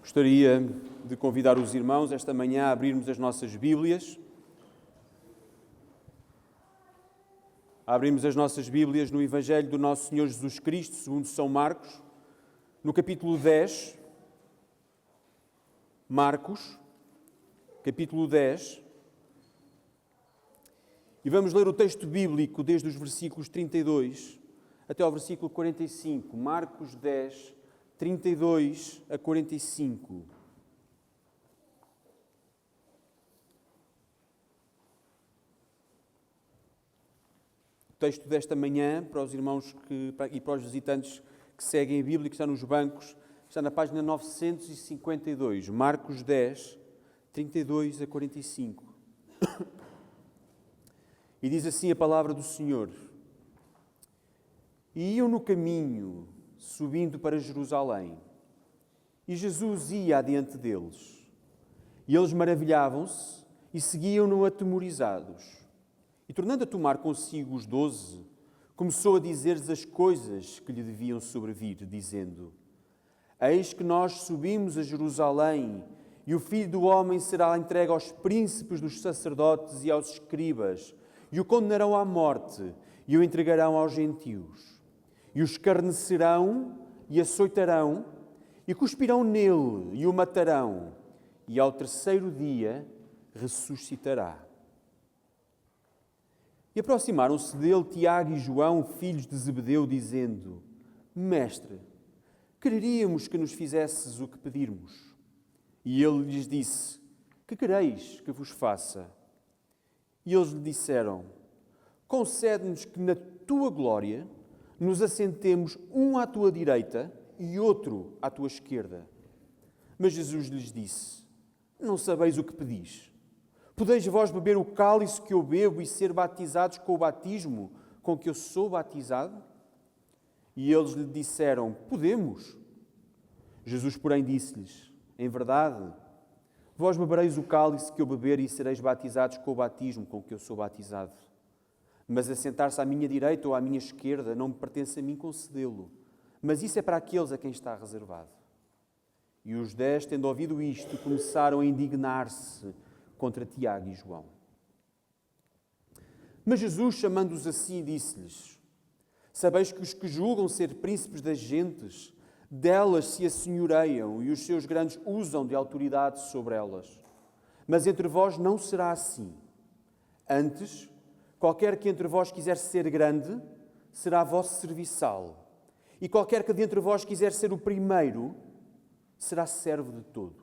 Gostaria de convidar os irmãos esta manhã a abrirmos as nossas Bíblias. Abrimos as nossas Bíblias no Evangelho do nosso Senhor Jesus Cristo, segundo São Marcos, no capítulo 10. Marcos, capítulo 10. E vamos ler o texto bíblico desde os versículos 32 até ao versículo 45. Marcos 10, 32 a 45. O texto desta manhã, para os irmãos e para os visitantes que seguem a Bíblia, que estão nos bancos, está na página 952. Marcos 10, 32 a 45. E diz assim a palavra do Senhor: E iam no caminho, subindo para Jerusalém, e Jesus ia adiante deles. E eles maravilhavam-se e seguiam-no atemorizados. E tornando a tomar consigo os 12, começou a dizer-lhes as coisas que lhe deviam sobrevir, dizendo: Eis que nós subimos a Jerusalém, e o Filho do Homem será entregue aos príncipes dos sacerdotes e aos escribas, e o condenarão à morte, e o entregarão aos gentios. E o escarnecerão e açoitarão, e cuspirão nele, e o matarão, e ao terceiro dia ressuscitará. E aproximaram-se dele Tiago e João, filhos de Zebedeu, dizendo: Mestre, quereríamos que nos fizesses o que pedirmos. E ele lhes disse: Que quereis que vos faça? E eles lhe disseram: Concede-nos que na tua glória nos assentemos um à tua direita e outro à tua esquerda. Mas Jesus lhes disse: Não sabeis o que pedis. Podeis vós beber o cálice que eu bebo e ser batizados com o batismo com que eu sou batizado? E eles lhe disseram: Podemos. Jesus, porém, disse-lhes: Em verdade, vós bebereis o cálice que eu beber e sereis batizados com o batismo com que eu sou batizado. Mas assentar-se à minha direita ou à minha esquerda não me pertence a mim concedê-lo, mas isso é para aqueles a quem está reservado. E os 10, tendo ouvido isto, começaram a indignar-se contra Tiago e João. Mas Jesus, chamando-os a si, disse-lhes: Sabeis que os que julgam ser príncipes das gentes, delas se assenhoreiam e os seus grandes usam de autoridade sobre elas. Mas entre vós não será assim. Antes, qualquer que entre vós quiser ser grande, será vosso serviçal. E qualquer que dentre vós quiser ser o primeiro, será servo de todos.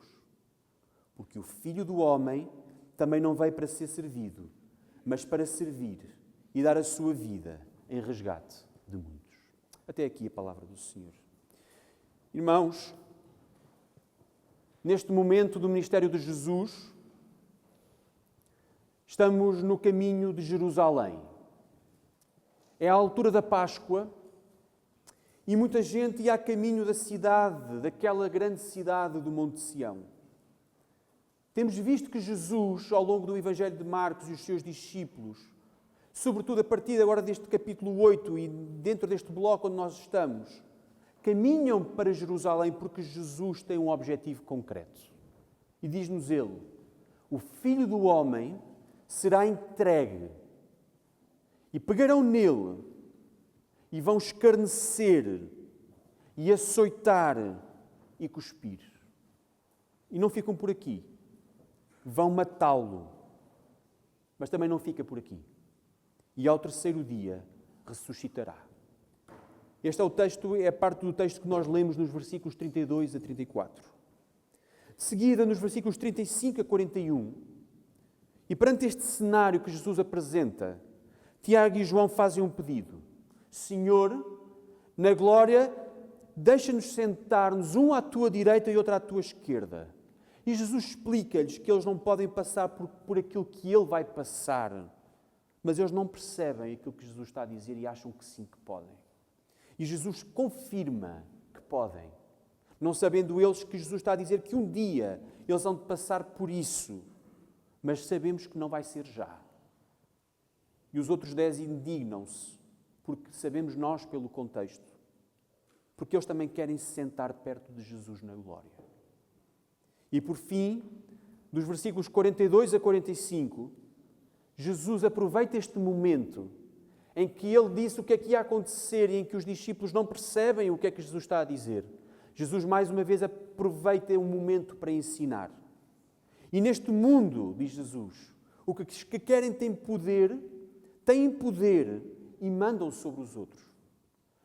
Porque o Filho do Homem também não veio para ser servido, mas para servir e dar a sua vida em resgate de muitos. Até aqui a palavra do Senhor. Irmãos, neste momento do ministério de Jesus, estamos no caminho de Jerusalém. É a altura da Páscoa e muita gente ia a caminho da cidade, daquela grande cidade do Monte Sião. Temos visto que Jesus, ao longo do Evangelho de Marcos e os seus discípulos, sobretudo a partir agora deste capítulo 8 e dentro deste bloco onde nós estamos, caminham para Jerusalém porque Jesus tem um objetivo concreto. E diz-nos ele: o Filho do Homem será entregue e pegarão nele e vão escarnecer e açoitar e cuspir. E não ficam por aqui. Vão matá-lo. Mas também não fica por aqui. E ao terceiro dia ressuscitará. Este é o texto, é a parte do texto que nós lemos nos versículos 32 a 34. De seguida, nos versículos 35 a 41, e perante este cenário que Jesus apresenta, Tiago e João fazem um pedido: Senhor, na glória, deixa-nos sentar-nos um à tua direita e outro à tua esquerda. E Jesus explica-lhes que eles não podem passar por aquilo que ele vai passar, mas eles não percebem aquilo que Jesus está a dizer e acham que sim, que podem. E Jesus confirma que podem, não sabendo eles que Jesus está a dizer que um dia eles vão de passar por isso, mas sabemos que não vai ser já. E os outros 10 indignam-se, porque sabemos nós pelo contexto, porque eles também querem se sentar perto de Jesus na glória. E por fim, dos versículos 42 a 45, Jesus aproveita este momento em que ele disse o que é que ia acontecer e em que os discípulos não percebem o que é que Jesus está a dizer. Jesus, mais uma vez, aproveita um momento para ensinar. E neste mundo, diz Jesus, os que querem têm poder e mandam sobre os outros.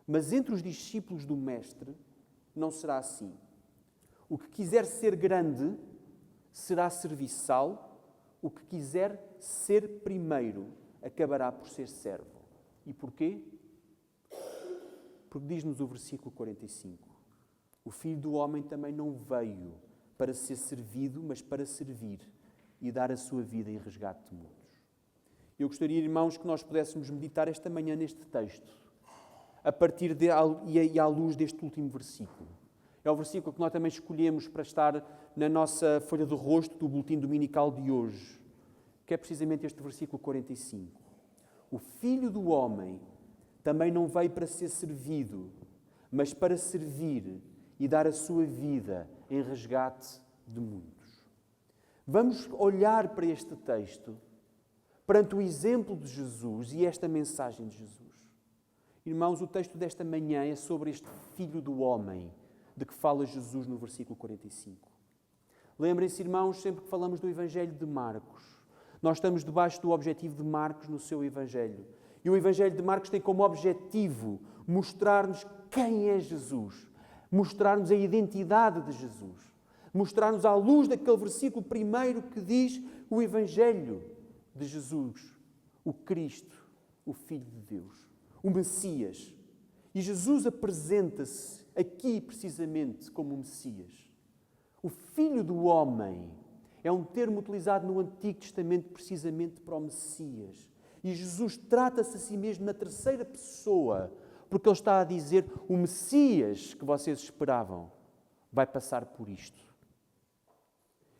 Mas entre os discípulos do Mestre não será assim. O que quiser ser grande será serviçal, o que quiser ser primeiro acabará por ser servo. E porquê? Porque diz-nos o versículo 45. O Filho do Homem também não veio para ser servido, mas para servir e dar a sua vida em resgate de muitos. Eu gostaria, irmãos, que nós pudéssemos meditar esta manhã neste texto, a partir e à luz deste último versículo. É o versículo que nós também escolhemos para estar na nossa folha de rosto do boletim dominical de hoje, que é precisamente este versículo 45. O Filho do Homem também não veio para ser servido, mas para servir e dar a sua vida em resgate de muitos. Vamos olhar para este texto, perante o exemplo de Jesus e esta mensagem de Jesus. Irmãos, o texto desta manhã é sobre este Filho do Homem, de que fala Jesus no versículo 45. Lembrem-se, irmãos, sempre que falamos do Evangelho de Marcos, nós estamos debaixo do objetivo de Marcos no seu Evangelho. E o Evangelho de Marcos tem como objetivo mostrar-nos quem é Jesus, mostrar-nos a identidade de Jesus, mostrar-nos à luz daquele versículo primeiro que diz o Evangelho de Jesus, o Cristo, o Filho de Deus, o Messias. E Jesus apresenta-se aqui precisamente como o Messias. O Filho do Homem é um termo utilizado no Antigo Testamento precisamente para o Messias. E Jesus trata-se a si mesmo na terceira pessoa, porque ele está a dizer: o Messias que vocês esperavam vai passar por isto.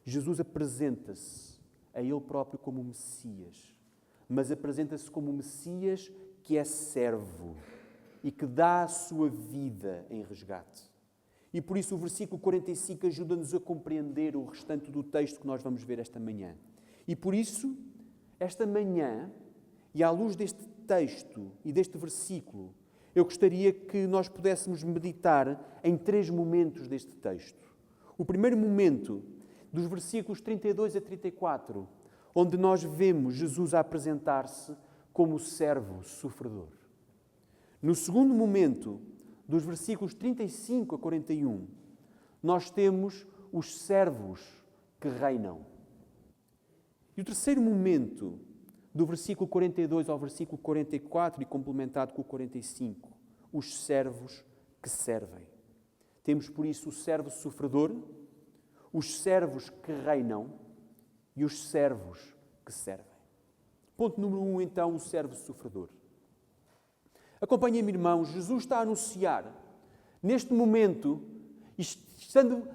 Jesus apresenta-se a ele próprio como o Messias, mas apresenta-se como o Messias que é servo e que dá a sua vida em resgate. E por isso o versículo 45 ajuda-nos a compreender o restante do texto que nós vamos ver esta manhã. E por isso, esta manhã, e à luz deste texto e deste versículo, eu gostaria que nós pudéssemos meditar em 3 momentos deste texto. O primeiro momento, dos versículos 32 a 34, onde nós vemos Jesus a apresentar-se como servo sofredor. No segundo momento, dos versículos 35 a 41, nós temos os servos que reinam. E o terceiro momento, do versículo 42 ao versículo 44 e complementado com o 45, os servos que servem. Temos, por isso, o servo sofredor, os servos que reinam e os servos que servem. Ponto número 1, então, o servo sofredor. Acompanhem-me, irmãos, Jesus está a anunciar, neste momento, estando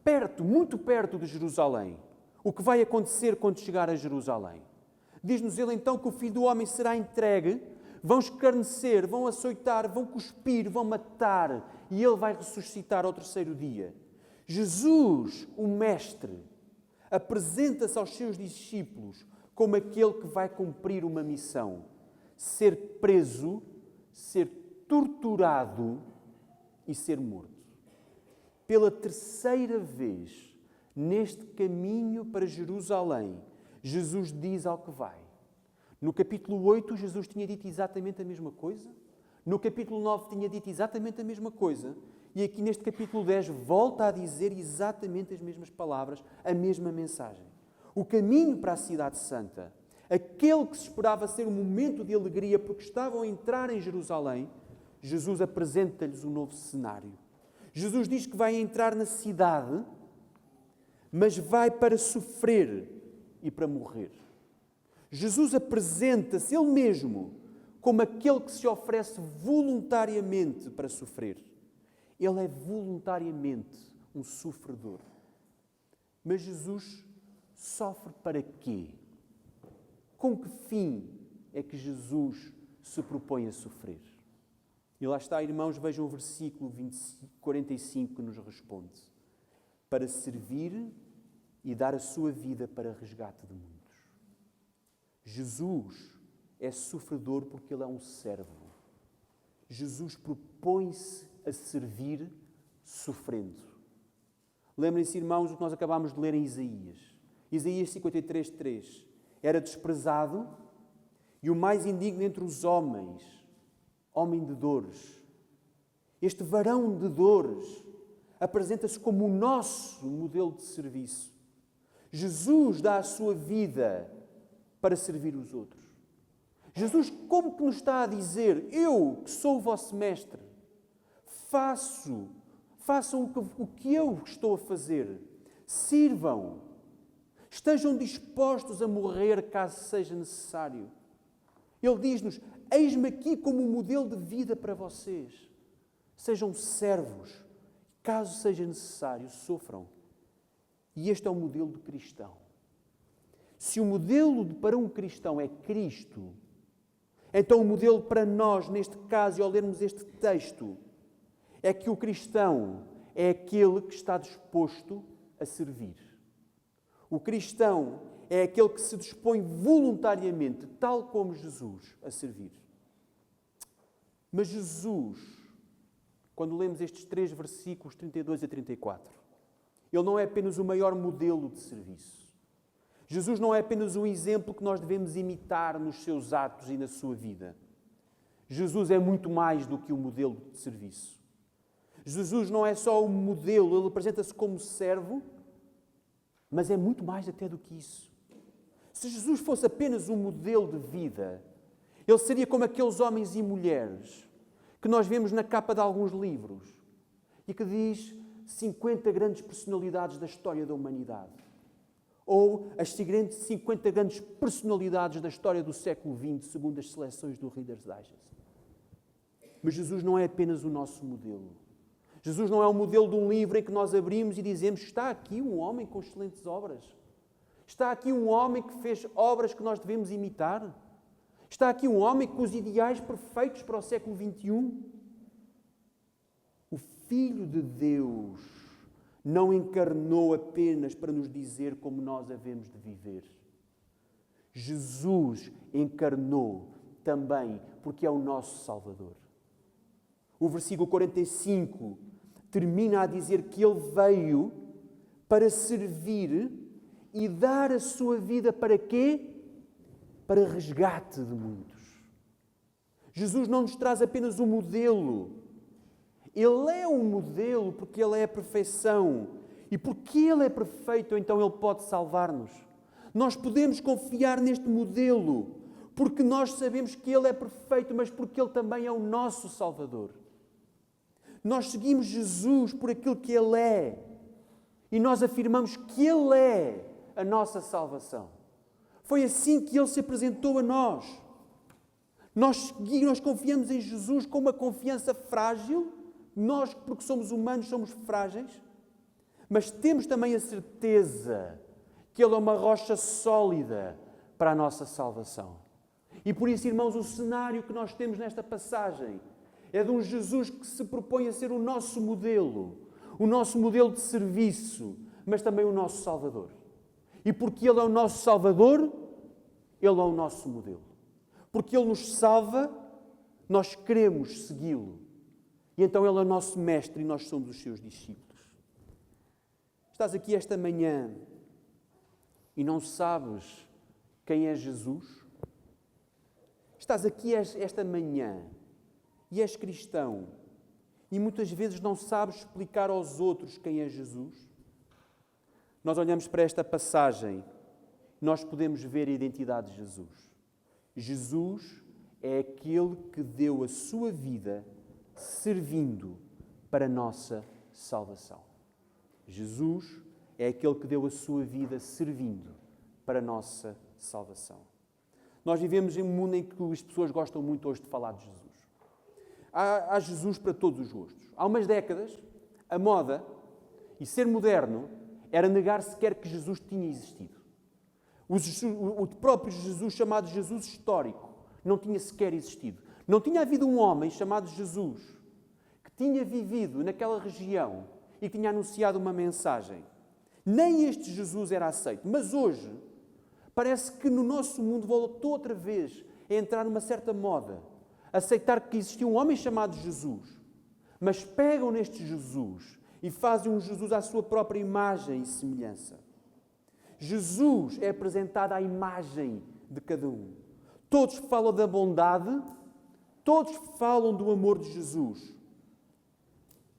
perto, muito perto de Jerusalém, o que vai acontecer quando chegar a Jerusalém. Diz-nos ele então que o Filho do Homem será entregue, vão escarnecer, vão açoitar, vão cuspir, vão matar, e ele vai ressuscitar ao terceiro dia. Jesus, o Mestre, apresenta-se aos seus discípulos como aquele que vai cumprir uma missão: ser preso, ser torturado e ser morto. Pela terceira vez, neste caminho para Jerusalém, Jesus diz ao que vai. No capítulo 8, Jesus tinha dito exatamente a mesma coisa. No capítulo 9, tinha dito exatamente a mesma coisa. E aqui neste capítulo 10, volta a dizer exatamente as mesmas palavras, a mesma mensagem. O caminho para a Cidade Santa, aquele que se esperava ser um momento de alegria porque estavam a entrar em Jerusalém, Jesus apresenta-lhes um novo cenário. Jesus diz que vai entrar na cidade, mas vai para sofrer e para morrer. Jesus apresenta-se Ele mesmo como aquele que se oferece voluntariamente para sofrer. Ele é voluntariamente um sofredor. Mas Jesus sofre para quê? Com que fim é que Jesus se propõe a sofrer? E lá está, irmãos, vejam o versículo 45 que nos responde: para servir e dar a sua vida para resgate de muitos. Jesus é sofredor porque Ele é um servo. Jesus propõe-se a servir sofrendo. Lembrem-se, irmãos, o que nós acabámos de ler em Isaías. Isaías 53:3. Era desprezado e o mais indigno entre os homens, homem de dores. Este varão de dores apresenta-se como o nosso modelo de serviço. Jesus dá a sua vida para servir os outros. Jesus, como que nos está a dizer, eu, que sou o vosso mestre, façam o que eu estou a fazer. Sirvam. Estejam dispostos a morrer caso seja necessário. Ele diz-nos, eis-me aqui como um modelo de vida para vocês. Sejam servos. Caso seja necessário, sofram. E este é o modelo do cristão. Se o modelo para um cristão é Cristo, então o modelo para nós, neste caso, e ao lermos este texto, é que o cristão é aquele que está disposto a servir. O cristão é aquele que se dispõe voluntariamente, tal como Jesus, a servir. Mas Jesus, quando lemos estes 3 versículos, 32 a 34, Ele não é apenas o maior modelo de serviço. Jesus não é apenas um exemplo que nós devemos imitar nos seus atos e na sua vida. Jesus é muito mais do que um modelo de serviço. Jesus não é só um modelo, Ele apresenta-se como servo, mas é muito mais até do que isso. Se Jesus fosse apenas um modelo de vida, Ele seria como aqueles homens e mulheres que nós vemos na capa de alguns livros e que diz 50 grandes personalidades da história da humanidade. Ou as 50 grandes personalidades da história do século XX, segundo as seleções do Reader's Digest. Mas Jesus não é apenas o nosso modelo. Jesus não é o modelo de um livro em que nós abrimos e dizemos, está aqui um homem com excelentes obras. Está aqui um homem que fez obras que nós devemos imitar. Está aqui um homem com os ideais perfeitos para o século XXI. O Filho de Deus não encarnou apenas para nos dizer como nós havemos de viver. Jesus encarnou também porque é o nosso Salvador. O versículo 45 termina a dizer que Ele veio para servir e dar a sua vida para quê? Para resgate de muitos. Jesus não nos traz apenas um modelo. Ele é um modelo porque Ele é a perfeição. E porque Ele é perfeito, então Ele pode salvar-nos. Nós podemos confiar neste modelo porque nós sabemos que Ele é perfeito, mas porque Ele também é o nosso Salvador. Nós seguimos Jesus por aquilo que Ele é. E nós afirmamos que Ele é a nossa salvação. Foi assim que Ele se apresentou a nós. Nós confiamos em Jesus com uma confiança frágil. Nós, porque somos humanos, somos frágeis. Mas temos também a certeza que Ele é uma rocha sólida para a nossa salvação. E por isso, irmãos, o cenário que nós temos nesta passagem é de um Jesus que se propõe a ser o nosso modelo de serviço, mas também o nosso Salvador. E porque Ele é o nosso Salvador, Ele é o nosso modelo. Porque Ele nos salva, nós queremos segui-lo. E então Ele é o nosso mestre e nós somos os seus discípulos. Estás aqui esta manhã e não sabes quem é Jesus? Estás aqui esta manhã e és cristão e muitas vezes não sabes explicar aos outros quem é Jesus? Nós olhamos para esta passagem, nós podemos ver a identidade de Jesus. Jesus é aquele que deu a sua vida servindo para a nossa salvação. Jesus é aquele que deu a sua vida servindo para a nossa salvação. Nós vivemos em um mundo em que as pessoas gostam muito hoje de falar de Jesus. Há Jesus para todos os gostos. Há umas décadas, a moda e ser moderno era negar sequer que Jesus tinha existido. O próprio Jesus, chamado Jesus histórico, não tinha sequer existido. Não tinha havido um homem chamado Jesus que tinha vivido naquela região e que tinha anunciado uma mensagem. Nem este Jesus era aceito. Mas hoje, parece que no nosso mundo voltou outra vez a entrar numa certa moda. Aceitar que existia um homem chamado Jesus. Mas pegam neste Jesus e fazem um Jesus à sua própria imagem e semelhança. Jesus é apresentado à imagem de cada um. Todos falam da bondade, todos falam do amor de Jesus.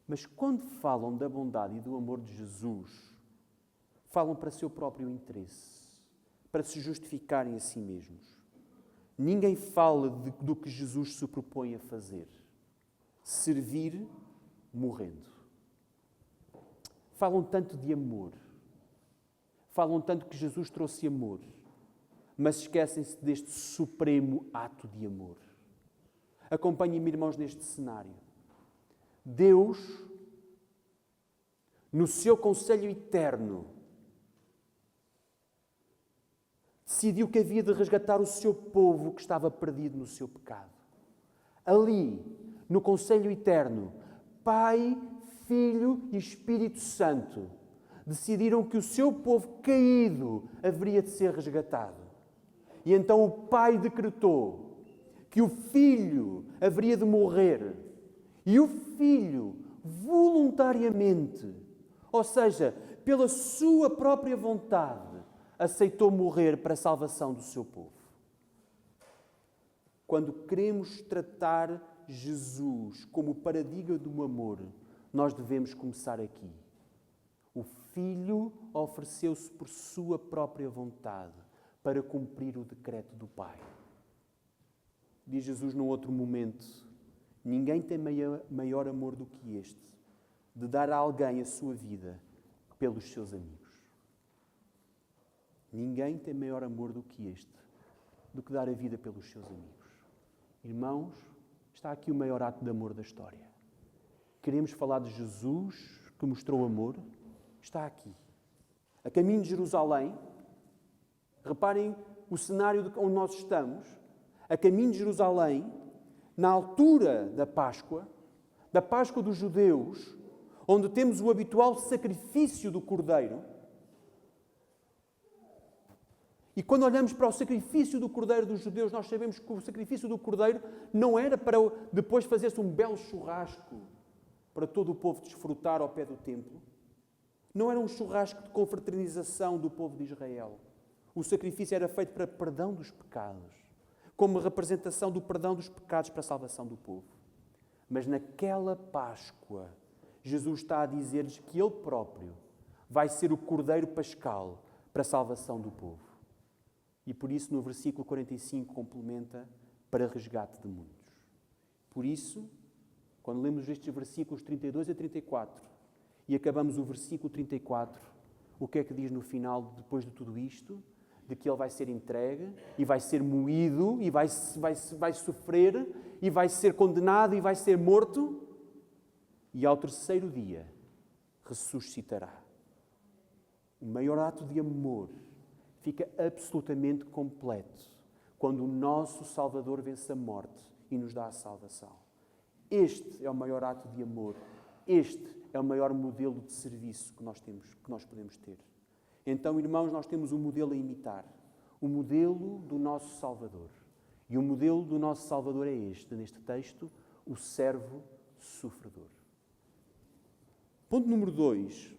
Mas quando falam da bondade e do amor de Jesus, falam para seu próprio interesse, para se justificarem a si mesmos. Ninguém fala do que Jesus se propõe a fazer. Servir morrendo. Falam tanto de amor. Falam tanto que Jesus trouxe amor. Mas esquecem-se deste supremo ato de amor. Acompanhem-me, irmãos, neste cenário. Deus, no seu conselho eterno, decidiu que havia de resgatar o seu povo que estava perdido no seu pecado. Ali, no conselho eterno, Pai, Filho e Espírito Santo decidiram que o seu povo caído haveria de ser resgatado. E então o Pai decretou que o Filho haveria de morrer. E o Filho, voluntariamente, ou seja, pela sua própria vontade, aceitou morrer para a salvação do seu povo. Quando queremos tratar Jesus como o paradigma do amor, nós devemos começar aqui. O Filho ofereceu-se por sua própria vontade para cumprir o decreto do Pai. Diz Jesus num outro momento: ninguém tem maior amor do que este, de dar a alguém a sua vida pelos seus amigos. Ninguém tem maior amor do que este, do que dar a vida pelos seus amigos. Irmãos, está aqui o maior ato de amor da história. Queremos falar de Jesus, que mostrou amor? Está aqui. A caminho de Jerusalém, reparem o cenário onde nós estamos. A caminho de Jerusalém, na altura da Páscoa dos judeus, onde temos o habitual sacrifício do Cordeiro. E quando olhamos para o sacrifício do Cordeiro dos judeus, nós sabemos que o sacrifício do Cordeiro não era para depois fazer-se um belo churrasco para todo o povo desfrutar ao pé do templo. Não era um churrasco de confraternização do povo de Israel. O sacrifício era feito para perdão dos pecados, como representação do perdão dos pecados para a salvação do povo. Mas naquela Páscoa, Jesus está a dizer-lhes que Ele próprio vai ser o Cordeiro Pascal para a salvação do povo. E por isso, no versículo 45, complementa para resgate de muitos. Por isso, quando lemos estes versículos 32 a 34 e acabamos o versículo 34, o que é que diz no final, depois de tudo isto? De que Ele vai ser entregue e vai ser moído e vai sofrer e vai ser condenado e vai ser morto e ao terceiro dia ressuscitará. O maior ato de amor fica absolutamente completo quando o nosso Salvador vence a morte e nos dá a salvação. Este é o maior ato de amor. Este é o maior modelo de serviço que nós podemos ter. Então, irmãos, nós temos um modelo a imitar. O modelo do nosso Salvador. E o modelo do nosso Salvador é este, neste texto, o servo sofredor. Ponto número 2.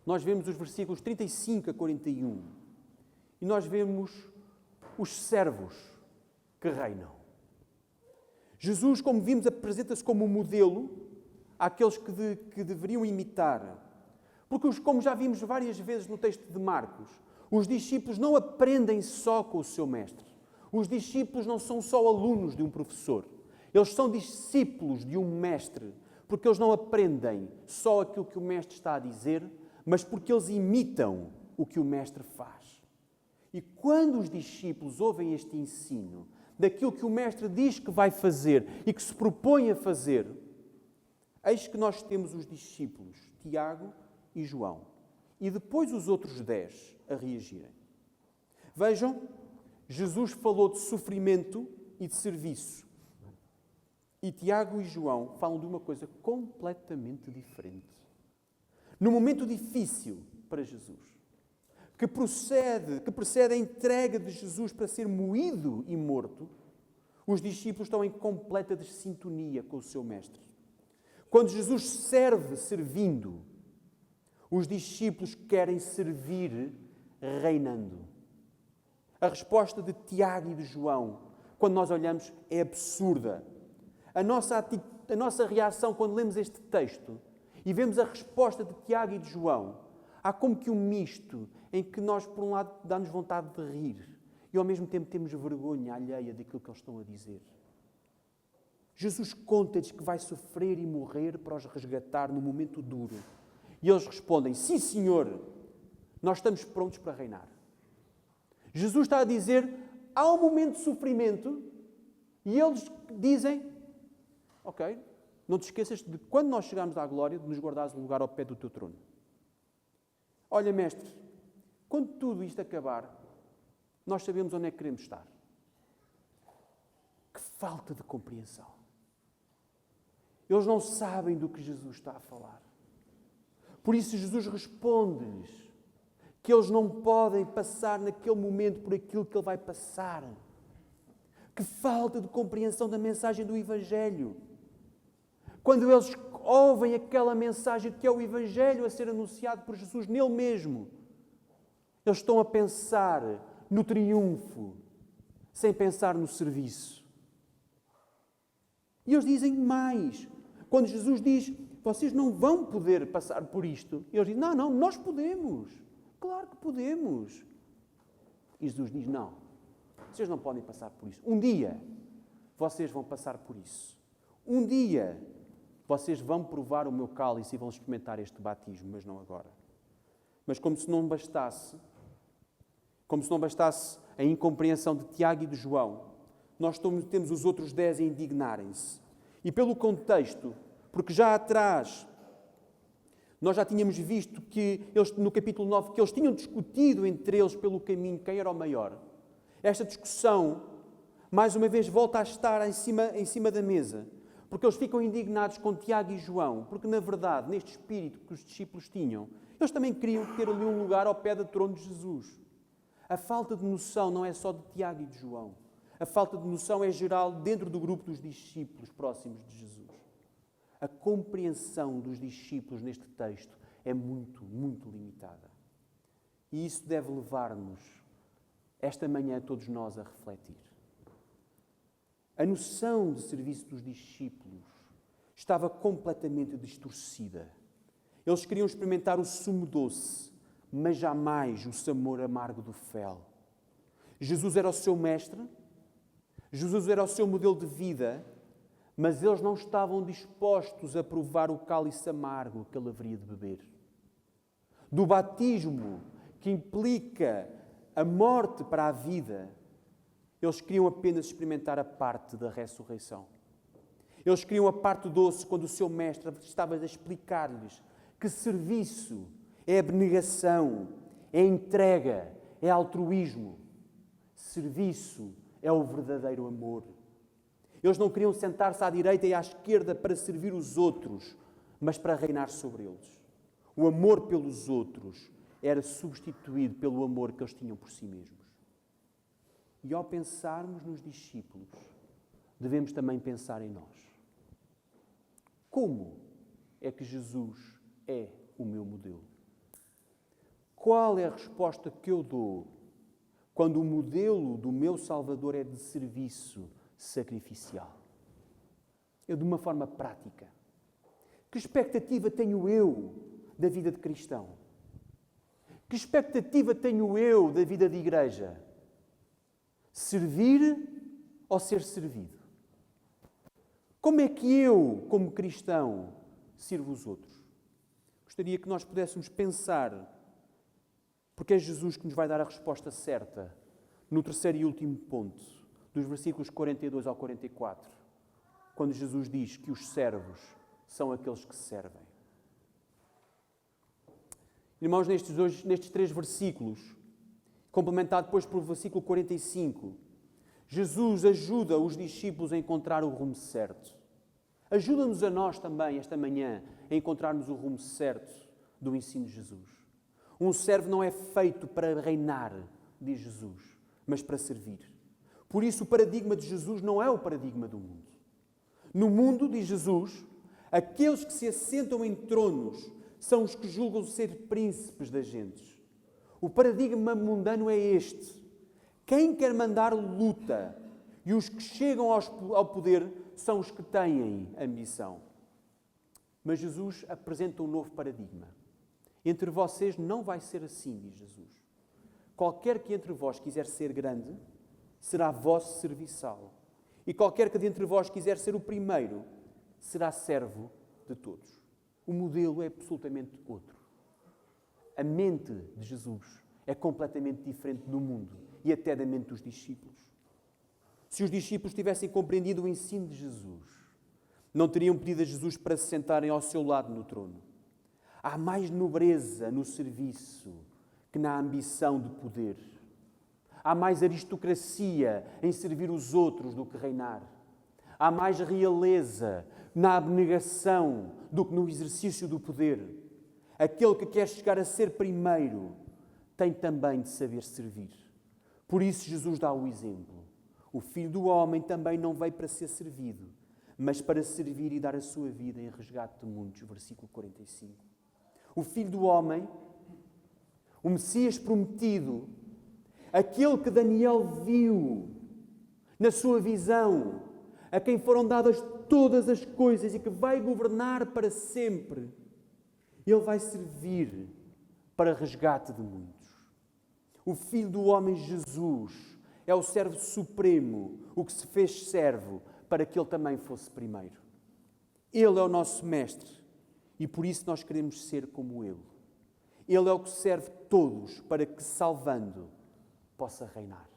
Nós vemos os versículos 35 a 41. E nós vemos os servos que reinam. Jesus, como vimos, apresenta-se como um modelo àqueles que deveriam imitar. Porque, como já vimos várias vezes no texto de Marcos, os discípulos não aprendem só com o seu mestre. Os discípulos não são só alunos de um professor. Eles são discípulos de um mestre, porque eles não aprendem só aquilo que o mestre está a dizer, mas porque eles imitam o que o mestre faz. E quando os discípulos ouvem este ensino, daquilo que o mestre diz que vai fazer e que se propõe a fazer, eis que nós temos os discípulos, Tiago e João, e depois os outros 10 a reagirem. Vejam, Jesus falou de sofrimento e de serviço. E Tiago e João falam de uma coisa completamente diferente. No momento difícil para Jesus, que precede a entrega de Jesus para ser moído e morto, os discípulos estão em completa dessintonia com o seu mestre. Quando Jesus serve servindo, os discípulos querem servir reinando. A resposta de Tiago e de João, quando nós olhamos, é absurda. A nossa reação quando lemos este texto e vemos a resposta de Tiago e de João, há como que um misto em que nós, por um lado, dá-nos vontade de rir e, ao mesmo tempo, temos vergonha alheia daquilo que eles estão a dizer. Jesus conta-lhes que vai sofrer e morrer para os resgatar no momento duro. E eles respondem, sim, Senhor, nós estamos prontos para reinar. Jesus está a dizer, há um momento de sofrimento e eles dizem, ok, não te esqueças de quando nós chegarmos à glória, de nos guardares um lugar ao pé do teu trono. Olha, mestre, quando tudo isto acabar, nós sabemos onde é que queremos estar. Que falta de compreensão. Eles não sabem do que Jesus está a falar. Por isso Jesus responde-lhes que eles não podem passar naquele momento por aquilo que Ele vai passar. Que falta de compreensão da mensagem do Evangelho. Quando eles ouvem aquela mensagem que é o Evangelho a ser anunciado por Jesus nele mesmo, eles estão a pensar no triunfo, sem pensar no serviço. E eles dizem mais. Quando Jesus diz, vocês não vão poder passar por isto, eles dizem, não, nós podemos. Claro que podemos. E Jesus diz, não, vocês não podem passar por isso. Um dia, vocês vão passar por isso. Um dia, vocês vão provar o meu cálice e vão experimentar este batismo, mas não agora. Mas como se não bastasse a incompreensão de Tiago e de João, nós temos os outros 10 a indignarem-se. E pelo contexto, porque já atrás nós já tínhamos visto que eles, no capítulo 9, que eles tinham discutido entre eles pelo caminho quem era o maior. Esta discussão, mais uma vez, volta a estar em cima da mesa, porque eles ficam indignados com Tiago e João, porque, na verdade, neste espírito que os discípulos tinham, eles também queriam ter ali um lugar ao pé do trono de Jesus. A falta de noção não é só de Tiago e de João. A falta de noção é geral dentro do grupo dos discípulos próximos de Jesus. A compreensão dos discípulos neste texto é muito, muito limitada. E isso deve levar-nos, esta manhã, todos nós a refletir. A noção de serviço dos discípulos estava completamente distorcida. Eles queriam experimentar o sumo doce, mas jamais o sabor amargo do fel. Jesus era o seu mestre, Jesus era o seu modelo de vida, mas eles não estavam dispostos a provar o cálice amargo que ele haveria de beber. Do batismo, que implica a morte para a vida, eles queriam apenas experimentar a parte da ressurreição. Eles queriam a parte doce quando o seu mestre estava a explicar-lhes que serviço é abnegação, é entrega, é altruísmo. Serviço é o verdadeiro amor. Eles não queriam sentar-se à direita e à esquerda para servir os outros, mas para reinar sobre eles. O amor pelos outros era substituído pelo amor que eles tinham por si mesmos. E ao pensarmos nos discípulos, devemos também pensar em nós. Como é que Jesus é o meu modelo? Qual é a resposta que eu dou quando o modelo do meu Salvador é de serviço sacrificial? Eu, de uma forma prática. Que expectativa tenho eu da vida de cristão? Que expectativa tenho eu da vida de igreja? Servir ou ser servido? Como é que eu, como cristão, sirvo os outros? Gostaria que nós pudéssemos pensar, porque é Jesus que nos vai dar a resposta certa, no terceiro e último ponto, dos versículos 42 ao 44, quando Jesus diz que os servos são aqueles que servem. Irmãos, nestes 3 versículos, complementado depois pelo versículo 45, Jesus ajuda os discípulos a encontrar o rumo certo. Ajuda-nos a nós também, esta manhã, a encontrarmos o rumo certo do ensino de Jesus. Um servo não é feito para reinar, diz Jesus, mas para servir. Por isso, o paradigma de Jesus não é o paradigma do mundo. No mundo, diz Jesus, aqueles que se assentam em tronos são os que julgam ser príncipes das gentes. O paradigma mundano é este. Quem quer mandar luta, e os que chegam ao poder são os que têm ambição. Mas Jesus apresenta um novo paradigma. Entre vocês não vai ser assim, diz Jesus. Qualquer que entre vós quiser ser grande, será vosso serviçal. E qualquer que dentre vós quiser ser o primeiro, será servo de todos. O modelo é absolutamente outro. A mente de Jesus é completamente diferente do mundo e até da mente dos discípulos. Se os discípulos tivessem compreendido o ensino de Jesus, não teriam pedido a Jesus para se sentarem ao seu lado no trono. Há mais nobreza no serviço que na ambição de poder. Há mais aristocracia em servir os outros do que reinar. Há mais realeza na abnegação do que no exercício do poder. Aquele que quer chegar a ser primeiro tem também de saber servir. Por isso Jesus dá o exemplo. O Filho do Homem também não veio para ser servido, mas para servir e dar a sua vida em resgate de muitos. Versículo 45. O Filho do Homem, o Messias prometido, aquele que Daniel viu na sua visão, a quem foram dadas todas as coisas e que vai governar para sempre, ele vai servir para resgate de muitos. O Filho do Homem, Jesus, é o servo supremo, o que se fez servo para que ele também fosse primeiro. Ele é o nosso mestre e por isso nós queremos ser como ele. Ele é o que serve todos para que, salvando, possa reinar.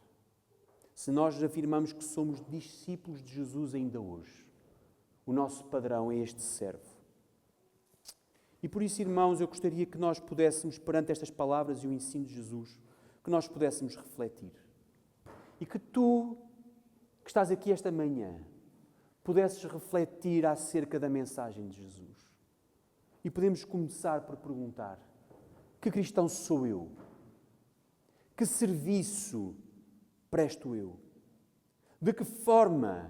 Se nós afirmamos que somos discípulos de Jesus ainda hoje, o nosso padrão é este servo. E por isso, irmãos, eu gostaria que nós pudéssemos, perante estas palavras e o ensino de Jesus, que nós pudéssemos refletir. E que tu, que estás aqui esta manhã, pudesses refletir acerca da mensagem de Jesus. E podemos começar por perguntar: que cristão sou eu? Que serviço presto eu? De que forma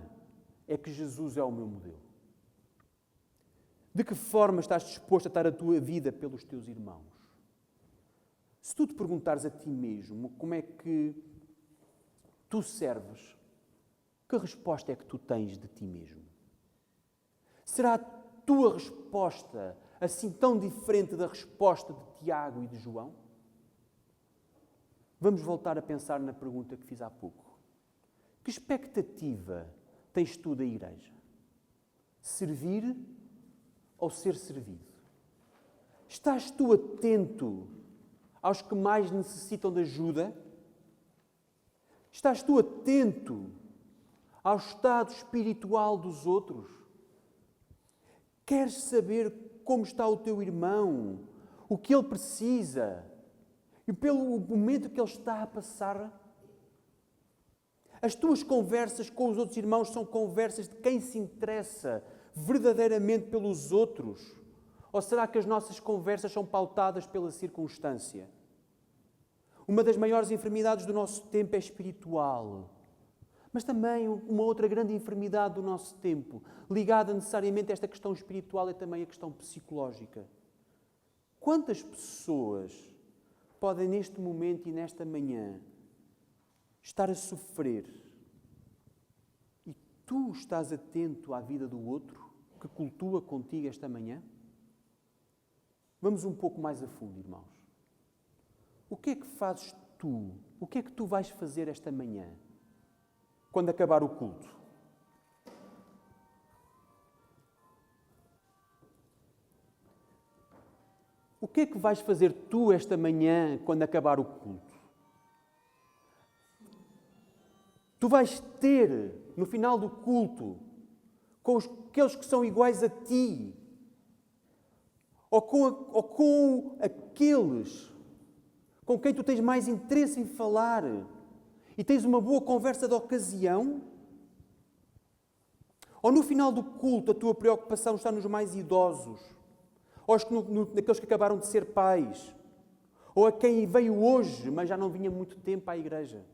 é que Jesus é o meu modelo? De que forma estás disposto a dar a tua vida pelos teus irmãos? Se tu te perguntares a ti mesmo como é que tu serves, que resposta é que tu tens de ti mesmo? Será a tua resposta assim tão diferente da resposta de Tiago e de João? Vamos voltar a pensar na pergunta que fiz há pouco. Que expectativa tens tu da igreja? Servir ou ser servido? Estás tu atento aos que mais necessitam de ajuda? Estás tu atento ao estado espiritual dos outros? Queres saber como está o teu irmão? O que ele precisa? E pelo momento que ele está a passar? As tuas conversas com os outros irmãos são conversas de quem se interessa verdadeiramente pelos outros? Ou será que as nossas conversas são pautadas pela circunstância? Uma das maiores enfermidades do nosso tempo é espiritual. Mas também uma outra grande enfermidade do nosso tempo, ligada necessariamente a esta questão espiritual, é também a questão psicológica. Quantas pessoas podem neste momento e nesta manhã estar a sofrer e tu estás atento à vida do outro que cultua contigo esta manhã? Vamos um pouco mais a fundo, irmãos. O que é que fazes tu? O que é que tu vais fazer esta manhã, quando acabar o culto? O que é que vais fazer tu esta manhã, quando acabar o culto? Tu vais ter, no final do culto, com aqueles que são iguais a ti, ou com aqueles com quem tu tens mais interesse em falar e tens uma boa conversa de ocasião? Ou no final do culto a tua preocupação está nos mais idosos? ou naqueles que acabaram de ser pais, ou a quem veio hoje, mas já não vinha muito tempo à igreja.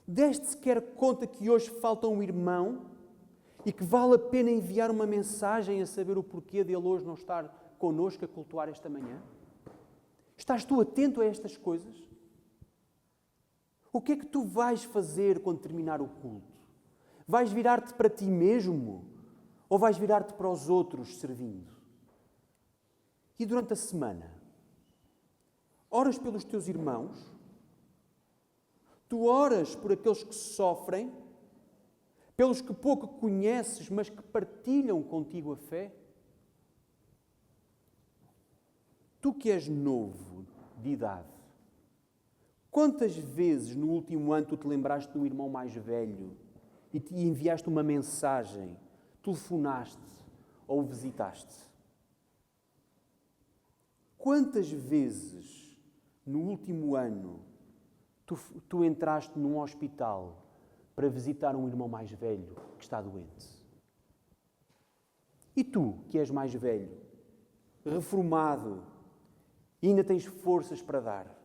Deste sequer conta que hoje falta um irmão e que vale a pena enviar uma mensagem a saber o porquê dele hoje não estar connosco a cultuar esta manhã? Estás tu atento a estas coisas? O que é que tu vais fazer quando terminar o culto? Vais virar-te para ti mesmo ou vais virar-te para os outros servindo? E durante a semana, oras pelos teus irmãos? Tu oras por aqueles que sofrem, pelos que pouco conheces, mas que partilham contigo a fé? Tu que és novo de idade, quantas vezes no último ano tu te lembraste do irmão mais velho e te enviaste uma mensagem, telefonaste ou o visitaste? Quantas vezes no último ano tu entraste num hospital para visitar um irmão mais velho que está doente? E tu, que és mais velho, reformado, e ainda tens forças para dar,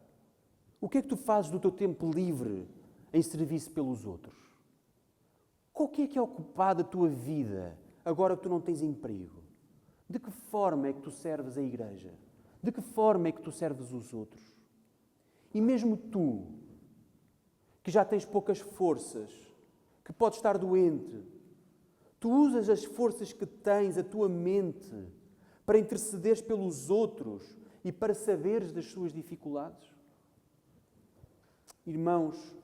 o que é que tu fazes do teu tempo livre em serviço pelos outros? Com o que é ocupada a tua vida agora que tu não tens emprego? De que forma é que tu serves a igreja? De que forma é que tu serves os outros? E mesmo tu, que já tens poucas forças, que podes estar doente, tu usas as forças que tens, a tua mente, para intercederes pelos outros e para saberes das suas dificuldades? Irmãos,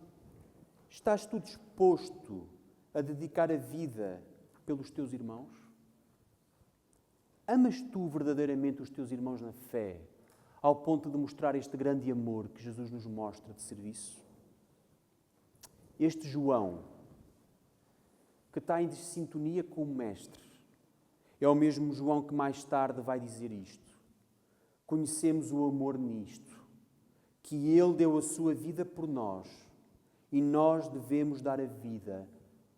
estás tu disposto a dedicar a vida pelos teus irmãos? Amas tu verdadeiramente os teus irmãos na fé, ao ponto de mostrar este grande amor que Jesus nos mostra de serviço? Este João, que está em sintonia com o Mestre, é o mesmo João que mais tarde vai dizer isto. Conhecemos o amor nisto, que Ele deu a sua vida por nós e nós devemos dar a vida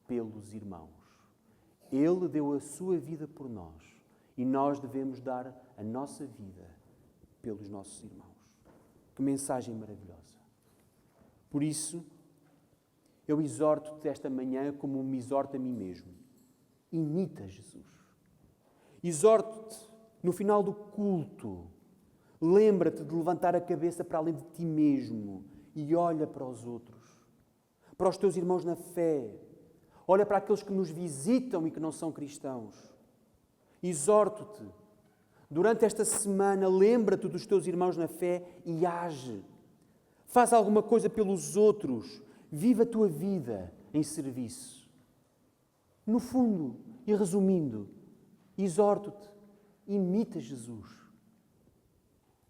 pelos irmãos. Ele deu a sua vida por nós e nós devemos dar a nossa vida pelos nossos irmãos. Que mensagem maravilhosa! Por isso, eu exorto-te esta manhã como me exorto a mim mesmo. Imita Jesus. Exorto-te, no final do culto, lembra-te de levantar a cabeça para além de ti mesmo e olha para os outros, para os teus irmãos na fé. Olha para aqueles que nos visitam e que não são cristãos. Exorto-te, durante esta semana, lembra-te dos teus irmãos na fé e age. Faz alguma coisa pelos outros. Viva a tua vida em serviço. No fundo, e resumindo, exorto-te, imita Jesus.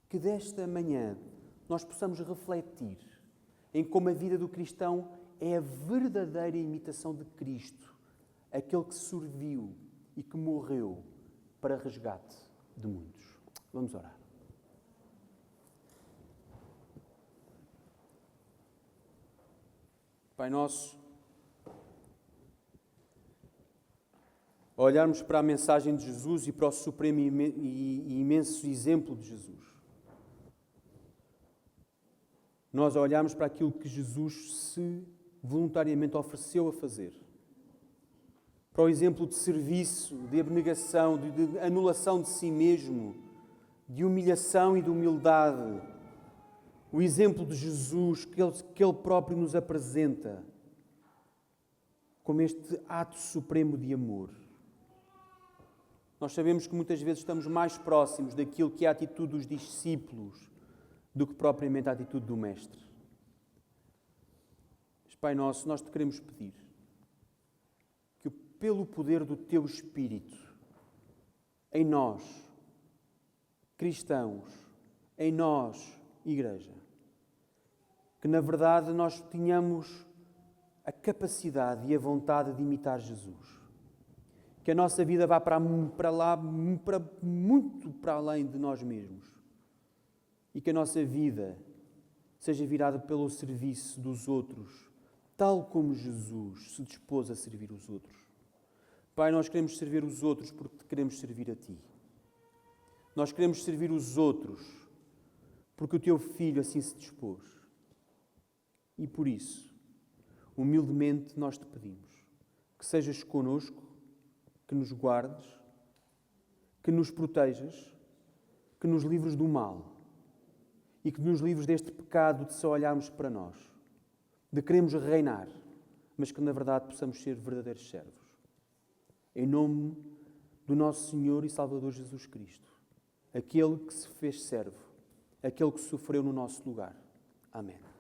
Que desta manhã nós possamos refletir em como a vida do cristão é a verdadeira imitação de Cristo, aquele que serviu e que morreu para resgate de muitos. Vamos orar. Pai nosso, ao olharmos para a mensagem de Jesus e para o supremo e imenso exemplo de Jesus, nós olhamos para aquilo que Jesus se voluntariamente ofereceu a fazer. Para o exemplo de serviço, de abnegação, de anulação de si mesmo, de humilhação e de humildade. O exemplo de Jesus que Ele próprio nos apresenta como este ato supremo de amor. Nós sabemos que muitas vezes estamos mais próximos daquilo que é a atitude dos discípulos do que propriamente a atitude do Mestre. Mas, Pai nosso, nós te queremos pedir que, pelo poder do Teu Espírito, em nós, cristãos, em nós, Igreja, que, na verdade, nós tenhamos a capacidade e a vontade de imitar Jesus. Que a nossa vida vá para lá, muito para além de nós mesmos. E que a nossa vida seja virada pelo serviço dos outros, tal como Jesus se dispôs a servir os outros. Pai, nós queremos servir os outros porque te queremos servir a Ti. Nós queremos servir os outros, porque o teu Filho assim se dispôs. E por isso, humildemente, nós te pedimos que sejas connosco, que nos guardes, que nos protejas, que nos livres do mal e que nos livres deste pecado de só olharmos para nós, de queremos reinar, mas que na verdade possamos ser verdadeiros servos. Em nome do nosso Senhor e Salvador Jesus Cristo, aquele que se fez servo, aquele que sofreu no nosso lugar. Amém.